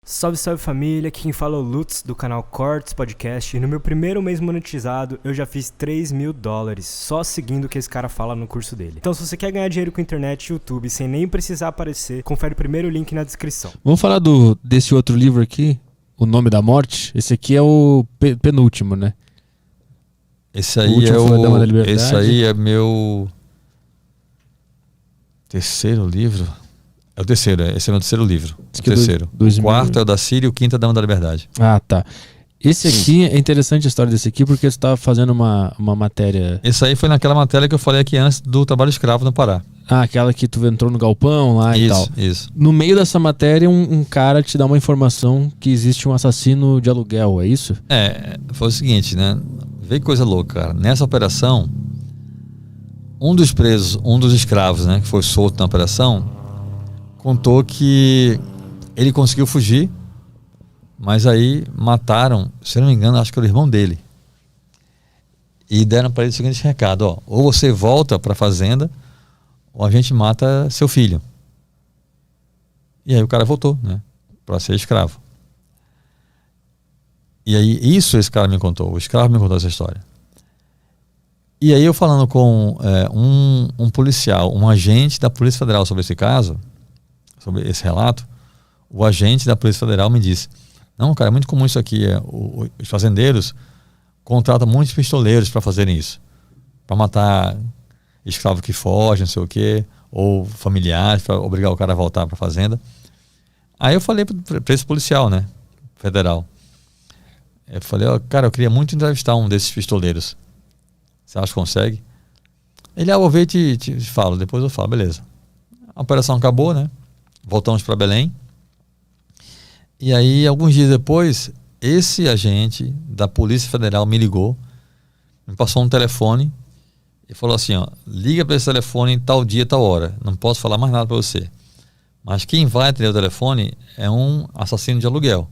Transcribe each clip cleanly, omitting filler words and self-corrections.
Salve, salve família, aqui quem fala é o Lutz do canal Cortes Podcast e no meu primeiro mês monetizado eu já fiz $3.000 só seguindo o que esse cara fala no curso dele. Então se você quer ganhar dinheiro com internet e YouTube sem nem precisar aparecer, confere o primeiro link na descrição. Vamos falar desse outro livro aqui, O Nome da Morte. Esse aqui é o penúltimo, né? Esse aí esse aí é meu terceiro livro. É o terceiro, esse é o meu terceiro livro. O terceiro. O quarto é o da Síria e o quinto é da Dama da Liberdade. Ah, tá. Esse aqui, é interessante a história desse aqui, porque você estava fazendo uma matéria... Esse aí foi naquela matéria que eu falei aqui antes do trabalho escravo no Pará. Ah, aquela que tu entrou no galpão lá e tal. Isso. No meio dessa matéria, um cara te dá uma informação que existe um assassino de aluguel, é isso? Foi o seguinte, né? Vê que coisa louca, cara. Nessa operação, um dos presos, um dos escravos, né, que foi solto na operação, contou que ele conseguiu fugir, mas aí mataram, se eu não me engano, acho que era o irmão dele. E deram para ele o seguinte recado, ó, ou você volta para a fazenda, ou a gente mata seu filho. E aí o cara voltou, né, para ser escravo. E aí esse cara me contou, o escravo me contou essa história. E aí eu falando com um policial, um agente da Polícia Federal sobre esse caso, sobre esse relato, o agente da Polícia Federal me disse, não, cara, é muito comum isso aqui, os fazendeiros contratam muitos pistoleiros para fazerem isso, para matar escravo que foge, não sei o quê, ou familiares, para obrigar o cara a voltar para a fazenda. Aí eu falei para esse policial, né, federal, eu falei, ó, cara, eu queria muito entrevistar um desses pistoleiros, você acha que consegue? Ele, eu vou ver e te falo, depois eu falo, beleza. A operação acabou, né? Voltamos para Belém. E aí, alguns dias depois, esse agente da Polícia Federal me ligou, me passou um telefone e falou assim, ó, liga para esse telefone em tal dia, tal hora. Não posso falar mais nada para você. Mas quem vai atender o telefone é um assassino de aluguel.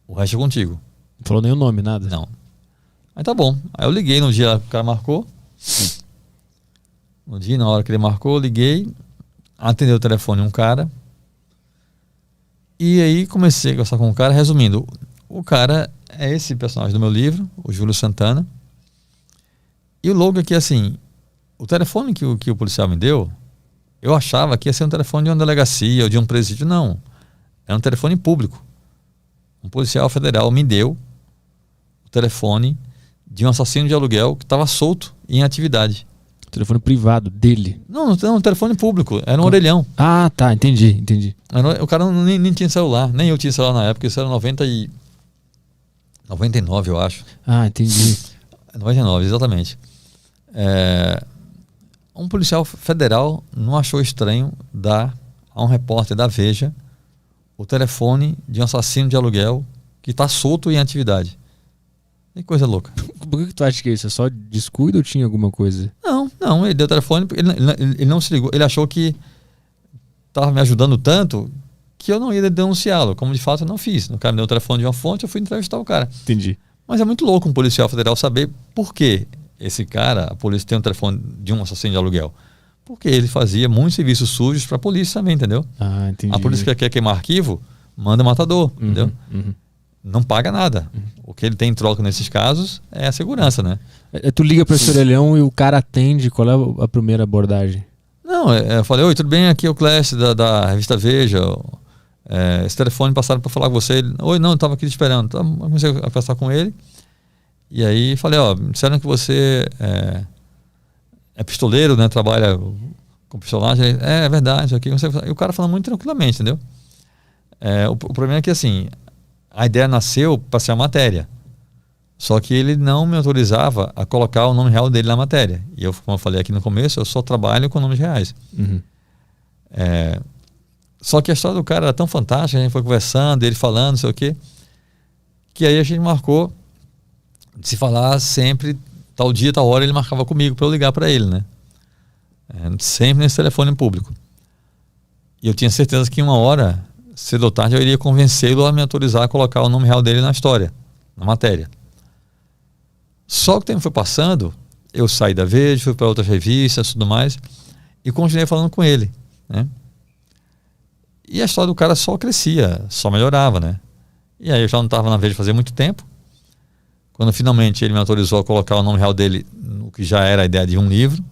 O resto é contigo. Não falou nem o nome, nada? Não. Aí tá bom. Aí eu liguei no dia que o cara marcou. No dia, na hora que ele marcou, eu liguei. Atendeu o telefone um cara. E aí comecei a conversar com o cara. Resumindo, o cara é esse personagem do meu livro, o Júlio Santana. E o louco é que, assim, o telefone que o policial me deu, eu achava que ia ser um telefone de uma delegacia ou de um presídio. Não. Era um telefone público. Um policial federal me deu o telefone de um assassino de aluguel que estava solto em atividade. Telefone privado dele? Não, um telefone público. Era um orelhão. Ah, tá. Entendi. O cara nem tinha celular. Nem eu tinha celular na época. Isso era 99, eu acho. Ah, entendi. 99, exatamente. Um policial federal não achou estranho dar a um repórter da Veja o telefone de um assassino de aluguel que está solto em atividade. Que coisa louca. Por que tu acha que é isso? É só descuido ou tinha alguma coisa? Não, ele deu o telefone, ele não se ligou, ele achou que estava me ajudando tanto que eu não ia denunciá-lo, como de fato eu não fiz. O cara me deu o telefone de uma fonte, eu fui entrevistar o cara. Entendi. Mas é muito louco um policial federal saber por que esse cara, a polícia tem um telefone de um assassino de aluguel. Porque ele fazia muitos serviços sujos para a polícia também, entendeu? Ah, entendi. A polícia que quer queimar arquivo, manda matador, entendeu? Não paga nada. O que ele tem em troca nesses casos é a segurança, né? Tu liga para esse orelhão e o cara atende. Qual é a primeira abordagem? Não, eu falei, oi, tudo bem? Aqui é o Clécio da revista Veja. Esse telefone passaram para falar com você. Oi, não, eu estava aqui te esperando. Então, comecei a conversar com ele. E aí falei, ó, me disseram que você é pistoleiro, né? Trabalha com pistolagem. É verdade. Aqui. E o cara falando muito tranquilamente, entendeu? O problema é que, assim, a ideia nasceu para ser a matéria. Só que ele não me autorizava a colocar o nome real dele na matéria. E eu, como eu falei aqui no começo, eu só trabalho com nomes reais. Só que a história do cara era tão fantástica, a gente foi conversando, ele falando, não sei o quê, que aí a gente marcou de se falar sempre, tal dia, tal hora, ele marcava comigo para eu ligar para ele, né? Sempre nesse telefone público. E eu tinha certeza que uma hora, cedo ou tarde, eu iria convencê-lo a me autorizar a colocar o nome real dele na história, na matéria. Só que o tempo foi passando, eu saí da Veja, fui para outras revistas e tudo mais, e continuei falando com ele, né? E a história do cara só crescia, só melhorava, né? E aí eu já não estava na Veja fazia muito tempo. Quando finalmente ele me autorizou a colocar o nome real dele, no que já era a ideia de um livro,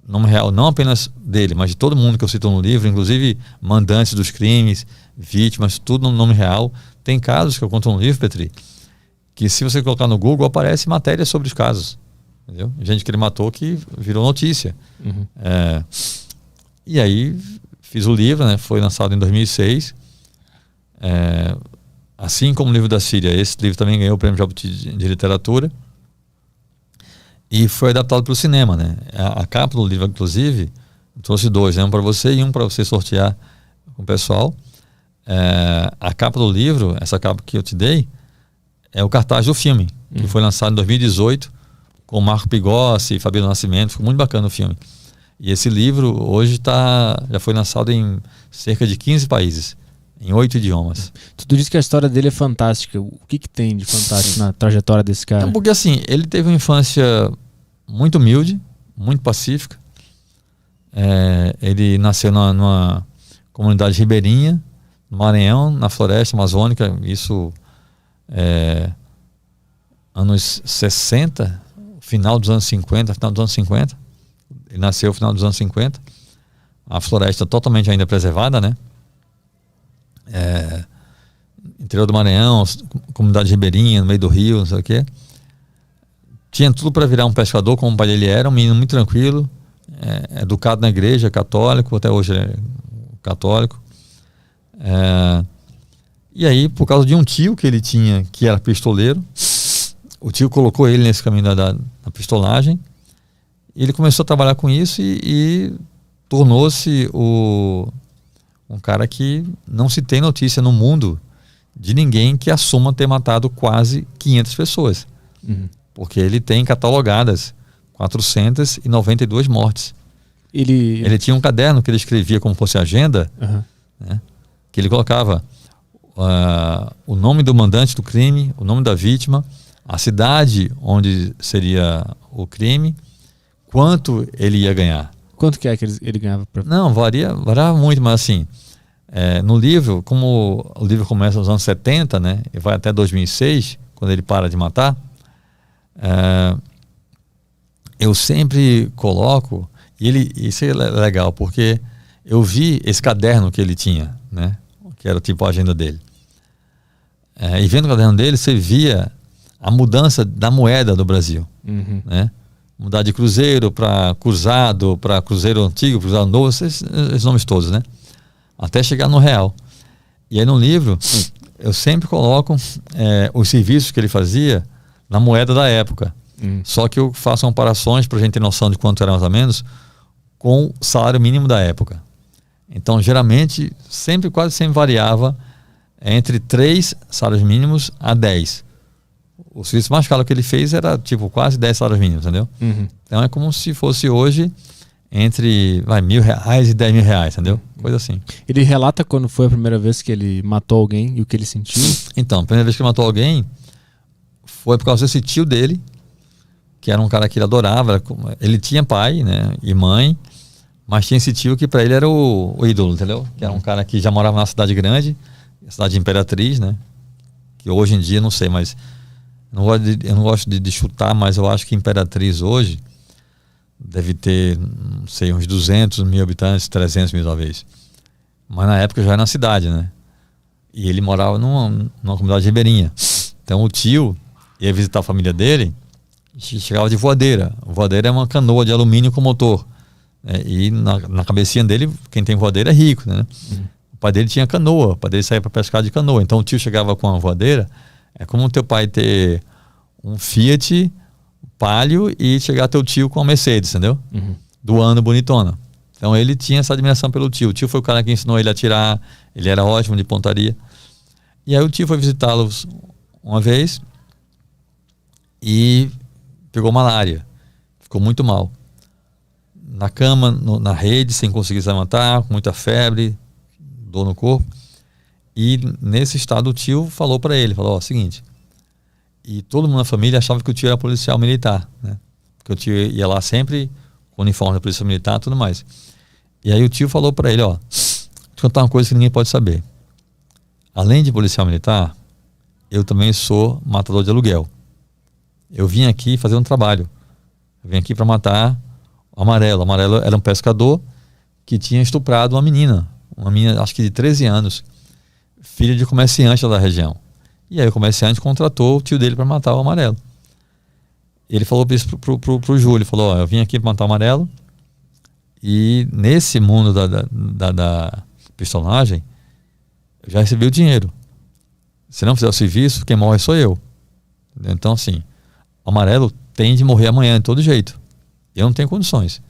nome real não apenas dele, mas de todo mundo que eu cito no livro, inclusive mandantes dos crimes, vítimas, tudo no nome real. Tem casos que eu conto no livro, Petri, que se você colocar no Google, aparece matéria sobre os casos. Entendeu? Gente que ele matou que virou notícia. E aí fiz o livro, né? Foi lançado em 2006. Assim como o livro da Síria, esse livro também ganhou o Prêmio Jabuti de Literatura. E foi adaptado para o cinema, né? A capa do livro, inclusive, trouxe dois, né? Um para você e um para você sortear com o pessoal. A capa do livro, essa capa que eu te dei, é o cartaz do filme, que foi lançado em 2018, com Marco Pigossi e Fabíola Nascimento. Ficou muito bacana o filme. E esse livro hoje já foi lançado em cerca de 15 países, em 8 idiomas. Tu disse que a história dele é fantástica. O que tem de fantástico na trajetória desse cara? Porque assim, ele teve uma infância muito humilde, muito pacífica. Ele nasceu numa comunidade ribeirinha, no Maranhão, na floresta amazônica, isso anos 60, final dos anos 50, final dos anos 50. Ele nasceu no final dos anos 50. A floresta totalmente ainda preservada, né? Interior do Maranhão, comunidade ribeirinha, no meio do rio, não sei o quê. Tinha tudo para virar um pescador, como o pai dele era, um menino muito tranquilo, educado na igreja, católico, até hoje é católico. E aí, por causa de um tio que ele tinha, que era pistoleiro, o tio colocou ele nesse caminho da pistolagem. Ele começou a trabalhar com isso e tornou-se um cara que não se tem notícia no mundo de ninguém que assuma ter matado quase 500 pessoas. Porque ele tem catalogadas 492 mortes. Ele tinha um caderno que ele escrevia como fosse agenda, né, que ele colocava o nome do mandante do crime, o nome da vítima, a cidade onde seria o crime, quanto ele ia ganhar. Quanto que é que ele ganhava? Não, variava muito, mas assim, no livro, como o livro começa nos anos 70, né, e vai até 2006, quando ele para de matar, eu sempre coloco, isso é legal, porque eu vi esse caderno que ele tinha, né, que era tipo a agenda dele. E vendo o caderno dele, você via a mudança da moeda do Brasil, né? Mudar de cruzeiro para cruzado, para cruzeiro antigo, cruzado novo, esses nomes todos, né? Até chegar no real. E aí no livro, eu sempre coloco os serviços que ele fazia na moeda da época. Só que eu faço comparações para a gente ter noção de quanto era mais ou menos com o salário mínimo da época. Então, geralmente, quase sempre variava entre 3 salários mínimos a 10. O serviço mais caro que ele fez era tipo quase 10 salários mínimos, entendeu? Então é como se fosse hoje entre R$1.000 e R$10.000, entendeu? Coisa assim. Ele relata quando foi a primeira vez que ele matou alguém e o que ele sentiu? Então, a primeira vez que ele matou alguém foi por causa desse tio dele, que era um cara que ele adorava. Ele tinha pai, né, e mãe, mas tinha esse tio que para ele era o ídolo, entendeu? Que era um cara que já morava na cidade grande, cidade de Imperatriz, né? Que hoje em dia, não sei, mas eu não gosto de chutar, mas eu acho que Imperatriz hoje deve ter, não sei, uns 200 mil habitantes, 300 mil talvez. Mas na época já era na cidade, né? E ele morava numa comunidade ribeirinha. Então o tio ia visitar a família dele, chegava de voadeira. Voadeira é uma canoa de alumínio com motor. E na cabecinha dele, quem tem voadeira é rico, né? O pai dele tinha canoa, o pai dele saía para pescar de canoa. Então o tio chegava com uma voadeira. É como o teu pai ter um Fiat Palio e chegar teu tio com uma Mercedes, entendeu? Do ano bonitona. Então ele tinha essa admiração pelo tio. O tio foi o cara que ensinou ele a atirar, ele era ótimo de pontaria. E aí o tio foi visitá-los uma vez e pegou malária. Ficou muito mal. Na cama, na rede, sem conseguir se levantar, com muita febre, dor no corpo. E nesse estado o tio falou para ele, falou, seguinte, e todo mundo na família achava que o tio era policial militar, né? Porque o tio ia lá sempre com o uniforme da polícia militar e tudo mais. E aí o tio falou para ele, tu contar uma coisa que ninguém pode saber. Além de policial militar, eu também sou matador de aluguel. Eu vim aqui fazer um trabalho. Eu vim aqui para matar o Amarelo. O Amarelo era um pescador que tinha estuprado uma menina, acho que de 13 anos, filha de comerciante da região. E aí o comerciante contratou o tio dele para matar o Amarelo. Ele falou isso pro Júlio, ele falou, eu vim aqui para matar o Amarelo, e nesse mundo da pistolagem, eu já recebi o dinheiro. Se não fizer o serviço, quem morre sou eu. Então, assim, o Amarelo tem de morrer amanhã de todo jeito. Eu não tenho condições.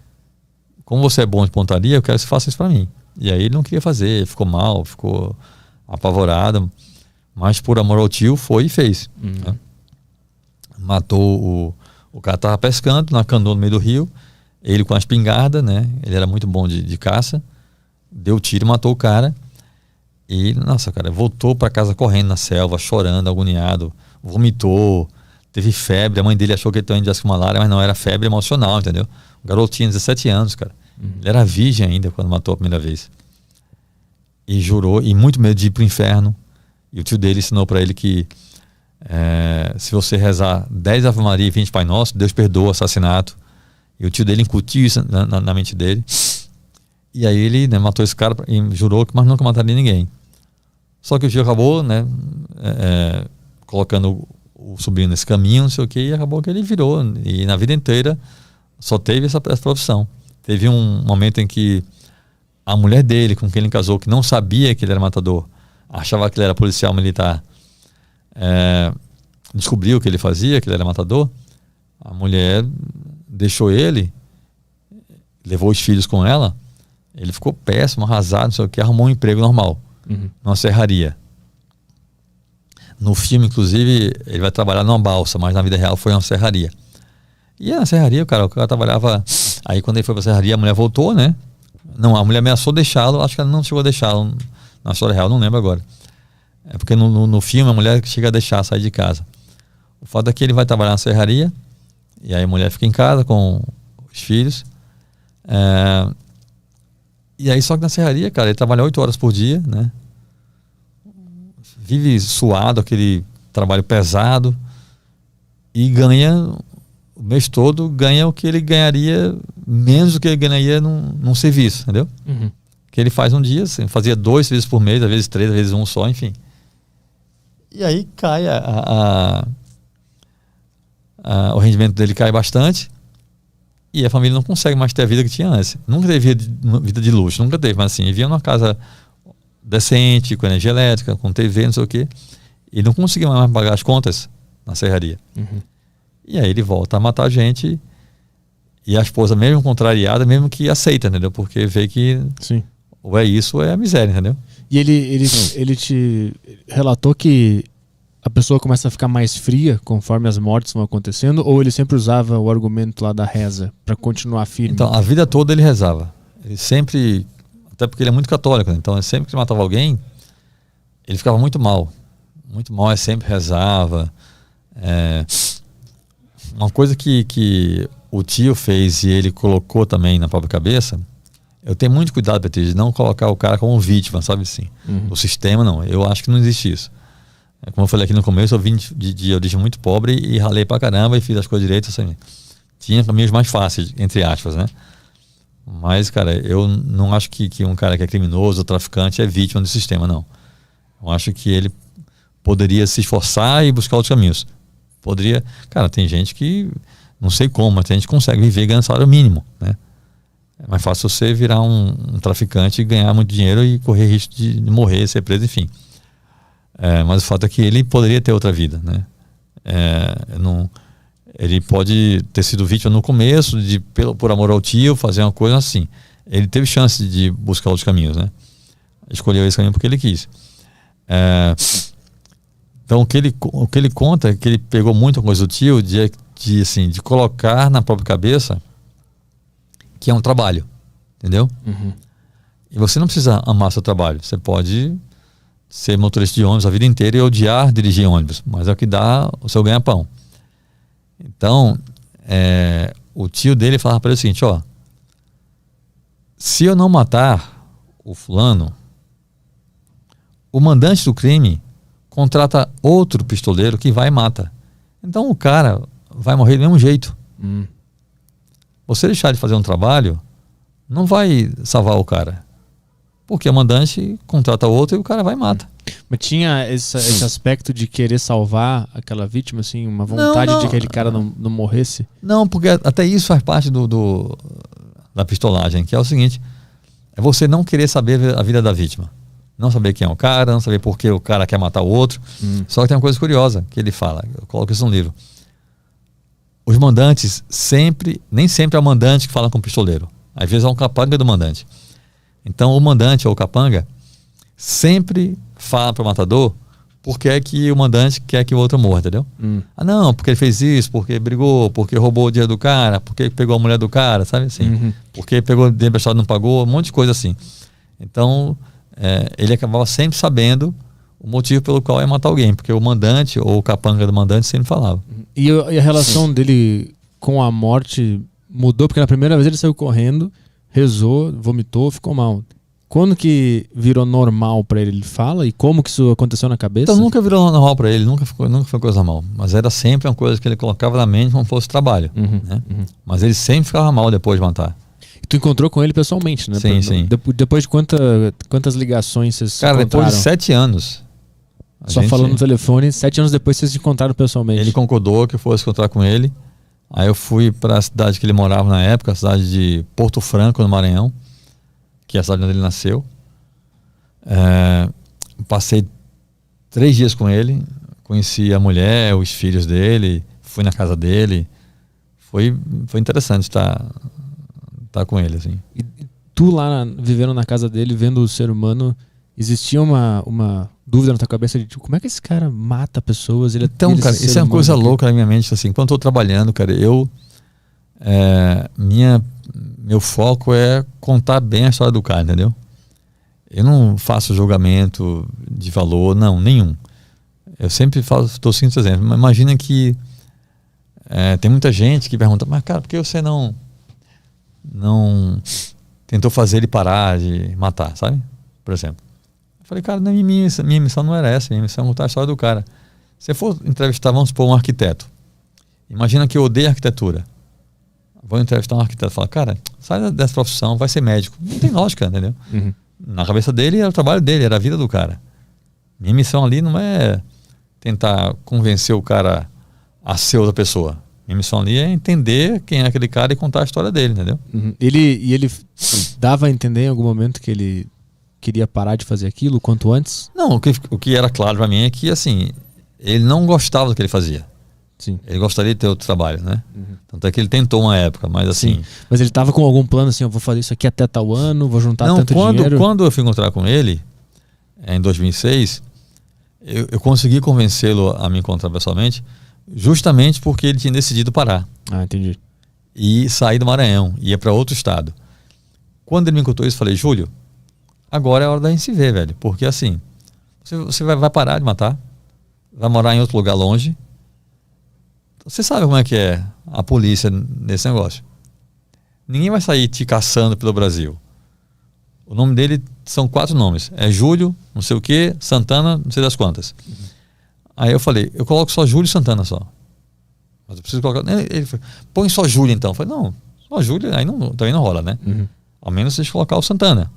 Como você é bom de pontaria, eu quero que você faça isso para mim. E aí ele não queria fazer, ele ficou mal, ficou apavorado, mas por amor ao tio foi e fez. Né? Matou o cara, tava pescando na canoa no meio do rio, ele com a espingarda, né? Ele era muito bom de caça, deu tiro, matou o cara e, nossa, cara, voltou para casa correndo na selva, chorando, agoniado, vomitou, teve febre, a mãe dele achou que ele tinha com malária, mas não, era febre emocional, entendeu? O garoto tinha 17 anos, cara. Ele era virgem ainda quando matou a primeira vez. E jurou, e muito medo de ir pro inferno. E o tio dele ensinou para ele que se você rezar 10 Ave Maria e 20 Pai Nosso, Deus perdoa o assassinato. E o tio dele incutiu isso na mente dele. E aí ele, né, matou esse cara e jurou que mais nunca mataria ninguém. Só que o tio acabou, né, colocando o sobrinho nesse caminho, não sei o que, e acabou que ele virou. E na vida inteira só teve essa profissão. Teve um momento em que a mulher dele, com quem ele casou, que não sabia que ele era matador, achava que ele era policial militar, descobriu que ele fazia, que ele era matador. A mulher deixou ele, levou os filhos com ela, ele ficou péssimo, arrasado, não sei o que, arrumou um emprego normal, numa serraria. No filme, inclusive, ele vai trabalhar numa balsa, mas na vida real foi uma serraria. E na serraria, o cara trabalhava. Aí quando ele foi pra serraria, a mulher voltou, né? Não, a mulher ameaçou deixá-lo, acho que ela não chegou a deixá-lo na história real, não lembro agora. É porque no filme a mulher chega a deixar sair de casa. O fato é que ele vai trabalhar na serraria, e aí a mulher fica em casa com os filhos. E aí só que na serraria, cara, ele trabalha 8 horas por dia, né? Vive suado, aquele trabalho pesado, e ganha o mês todo, ganha o que ele ganharia, menos do que ele ganharia num serviço, entendeu? Que ele faz um dia, assim, fazia 2 serviços por mês, às vezes 3, às vezes 1 só, enfim. E aí cai o rendimento dele cai bastante, e a família não consegue mais ter a vida que tinha antes. Nunca teve vida de luxo, nunca teve, mas assim, vivia numa casa decente, com energia elétrica, com TV, não sei o quê, e não conseguia mais pagar as contas na serraria. E aí ele volta a matar gente, e a esposa, mesmo contrariada, mesmo que aceita, entendeu? Porque vê que ou é isso ou é a miséria, entendeu? E ele te relatou que a pessoa começa a ficar mais fria conforme as mortes vão acontecendo, ou ele sempre usava o argumento lá da reza para continuar firme? Então, a vida toda ele rezava. Ele sempre, até porque ele é muito católico, né? Então sempre que matava alguém, ele ficava muito mal. Muito mal, ele sempre rezava. Uma coisa que o tio fez e ele colocou também na própria cabeça, eu tenho muito cuidado, Beatriz, de não colocar o cara como vítima, sabe assim? O sistema, não. Eu acho que não existe isso. Como eu falei aqui no começo, eu vim de origem muito pobre e ralei pra caramba e fiz as coisas direitas, assim. Tinha caminhos mais fáceis, entre aspas, né? Mas, cara, eu não acho que um cara que é criminoso ou traficante é vítima do sistema, não. Eu acho que ele poderia se esforçar e buscar outros caminhos. Poderia... Cara, tem gente que... Não sei como, mas tem gente que consegue viver ganhando salário mínimo, né? É mais fácil você virar um traficante e ganhar muito dinheiro e correr risco de morrer, ser preso, enfim. Mas o fato é que ele poderia ter outra vida, né? Ele pode ter sido vítima no começo, por amor ao tio, fazer uma coisa assim. Ele teve chance de buscar outros caminhos, né? Escolheu esse caminho porque ele quis. Então o que ele conta é que ele pegou muita coisa do tio de colocar na própria cabeça que é um trabalho, entendeu? E você não precisa amar seu trabalho. Você pode ser motorista de ônibus a vida inteira e odiar dirigir ônibus, mas é o que dá o seu ganha-pão. Então, o tio dele falava para ele o seguinte, ó, se eu não matar o fulano, o mandante do crime contrata outro pistoleiro que vai e mata. Então o cara vai morrer do mesmo jeito. Você deixar de fazer um trabalho não vai salvar o cara. Porque o mandante contrata outro e o cara vai e mata. Mas tinha esse aspecto de querer salvar aquela vítima, assim, uma vontade de que aquele cara não morresse? Não, porque até isso faz parte da pistolagem, que é o seguinte: é você não querer saber a vida da vítima. Não saber quem é o cara, não saber por que o cara quer matar o outro. Só que tem uma coisa curiosa que ele fala, eu coloco isso no livro. Os mandantes nem sempre é o mandante que fala com o pistoleiro. Às vezes é um capanga do mandante. Então o mandante ou o capanga sempre fala para o matador porque é que o mandante quer que o outro morra, entendeu? Ah, não, porque ele fez isso, porque brigou, porque roubou o dinheiro do cara, porque pegou a mulher do cara, sabe assim? Porque pegou o dinheiro emprestado e não pagou, um monte de coisa assim. Então ele acabava sempre sabendo o motivo pelo qual ia matar alguém, porque o mandante ou o capanga do mandante sempre falava. E a relação dele com a morte mudou, porque na primeira vez ele saiu correndo, rezou, vomitou, ficou mal. Quando que virou normal pra ele? Ele fala? E como que isso aconteceu na cabeça? Então nunca virou normal pra ele, nunca foi coisa normal. Mas era sempre uma coisa que ele colocava na mente como fosse trabalho. Né? Mas ele sempre ficava mal depois de matar. E tu encontrou com ele pessoalmente, né? Sim. Depois de quantas ligações vocês se encontraram? Depois de 7 anos. Falando no telefone, 7 anos depois vocês se encontraram pessoalmente. Ele concordou que eu fosse encontrar com ele. Aí eu fui para a cidade que ele morava na época, a cidade de Porto Franco, no Maranhão, que é a cidade onde ele nasceu. Passei 3 dias com ele, conheci a mulher, os filhos dele, fui na casa dele. Foi interessante estar com ele, assim. E tu lá vivendo na casa dele, vendo o ser humano, existia uma dúvida na tua cabeça de tipo, como é que esse cara mata pessoas? Então, cara, isso é uma coisa louca na minha mente, assim, quando eu tô trabalhando, cara, meu foco é contar bem a história do cara, entendeu? Eu não faço julgamento de valor, não, nenhum. Eu sempre estou seguindo esse exemplo. Imagina que tem muita gente que pergunta, mas cara, por que você não tentou fazer ele parar de matar, sabe? Por exemplo. Eu falei, cara, minha missão não era essa, minha missão é contar a história do cara. Se eu for entrevistar, vamos supor, um arquiteto. Imagina que eu odeio arquitetura. Vou entrevistar um arquiteto e falar, cara, sai dessa profissão, vai ser médico. Não tem lógica, entendeu? Na cabeça dele era o trabalho dele, era a vida do cara. Minha missão ali não é tentar convencer o cara a ser outra pessoa. Minha missão ali é entender quem é aquele cara e contar a história dele, entendeu? Ele dava a entender em algum momento que ele queria parar de fazer aquilo quanto antes? Não, o que era claro pra mim é que, assim, ele não gostava do que ele fazia. Sim. Ele gostaria de ter outro trabalho, né? Tanto é que ele tentou uma época, mas assim... Sim. Mas ele tava com algum plano assim, eu vou fazer isso aqui até tal ano, vou juntar tanto dinheiro? Quando eu fui encontrar com ele, em 2006, eu consegui convencê-lo a me encontrar pessoalmente, justamente porque ele tinha decidido parar. Ah, entendi. E sair do Maranhão, ia para outro estado. Quando ele me encontrou isso, eu falei, Júlio, agora é a hora da gente se ver, velho. Porque assim, você vai parar de matar, vai morar em outro lugar longe. Você sabe como é que é a polícia nesse negócio. Ninguém vai sair te caçando pelo Brasil. O nome dele são 4 nomes. É Júlio, não sei o que, Santana, não sei das quantas. Aí eu falei, eu coloco só Júlio e Santana só. Mas eu preciso colocar... Ele falou, põe só Júlio então. Eu falei, não, só Júlio, aí também não rola, né? Ao menos deixa eu colocar o Santana.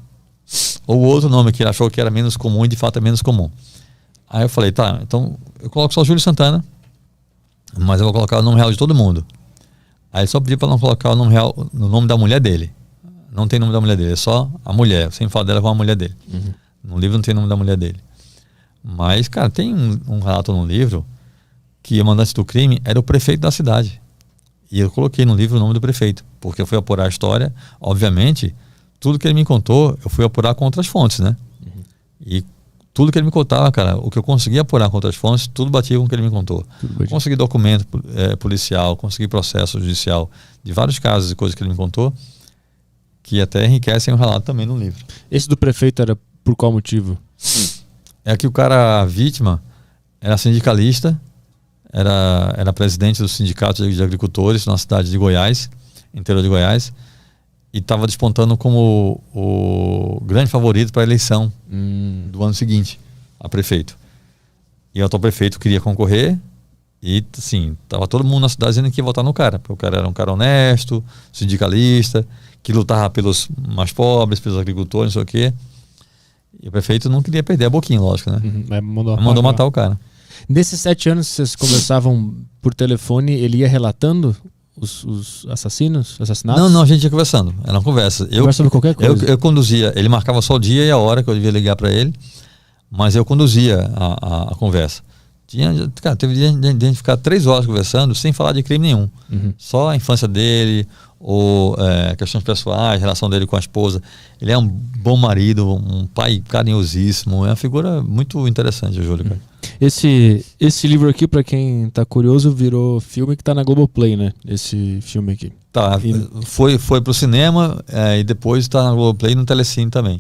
Ou outro nome que ele achou que era menos comum e de fato é menos comum. Aí eu falei, tá, então eu coloco só Júlio Santana, mas eu vou colocar o nome real de todo mundo. Aí ele só pediu para não colocar o nome real, no nome da mulher dele. Não tem nome da mulher dele, é só a mulher. Eu sempre falo dela com a mulher dele. No livro não tem nome da mulher dele. Mas, cara, tem um relato no livro que o mandante do crime era o prefeito da cidade. E eu coloquei no livro o nome do prefeito, porque eu fui apurar a história. Obviamente, tudo que ele me contou, eu fui apurar com outras fontes, né? E tudo que ele me contava, cara, o que eu consegui apurar com outras fontes, tudo batia com o que ele me contou. Consegui documento policial, consegui processo judicial de vários casos e coisas que ele me contou, que até enriquecem o relato também no livro. Esse do prefeito era por qual motivo? É que o cara, a vítima, era sindicalista, era presidente do sindicato de agricultores na cidade de Goiás, interior de Goiás, e estava disputando como o grande favorito para a eleição do ano seguinte. a prefeito. E o atual prefeito queria concorrer e, assim, tava todo mundo na cidade dizendo que ia votar no cara, porque o cara era um cara honesto, sindicalista, que lutava pelos mais pobres, pelos agricultores, não sei o quê. E o prefeito não queria perder a boquinha, lógico, né? Mandou matar o cara. Nesses 7 anos que vocês conversavam por telefone, ele ia relatando os assassinatos? Não, a gente ia conversando. Era uma conversa. Conversa sobre qualquer coisa. Eu conduzia. Ele marcava só o dia e a hora que eu devia ligar para ele, mas eu conduzia a conversa. Teve dia de a gente ficar 3 horas conversando sem falar de crime nenhum. Só a infância dele, ou questões pessoais, relação dele com a esposa. Ele é um bom marido, um pai carinhosíssimo. É uma figura muito interessante, o Júlio. Cara. Esse livro aqui, para quem tá curioso, virou filme que tá na Globoplay, né? Esse filme aqui. Tá, foi pro cinema e depois tá na Globoplay e no Telecine também.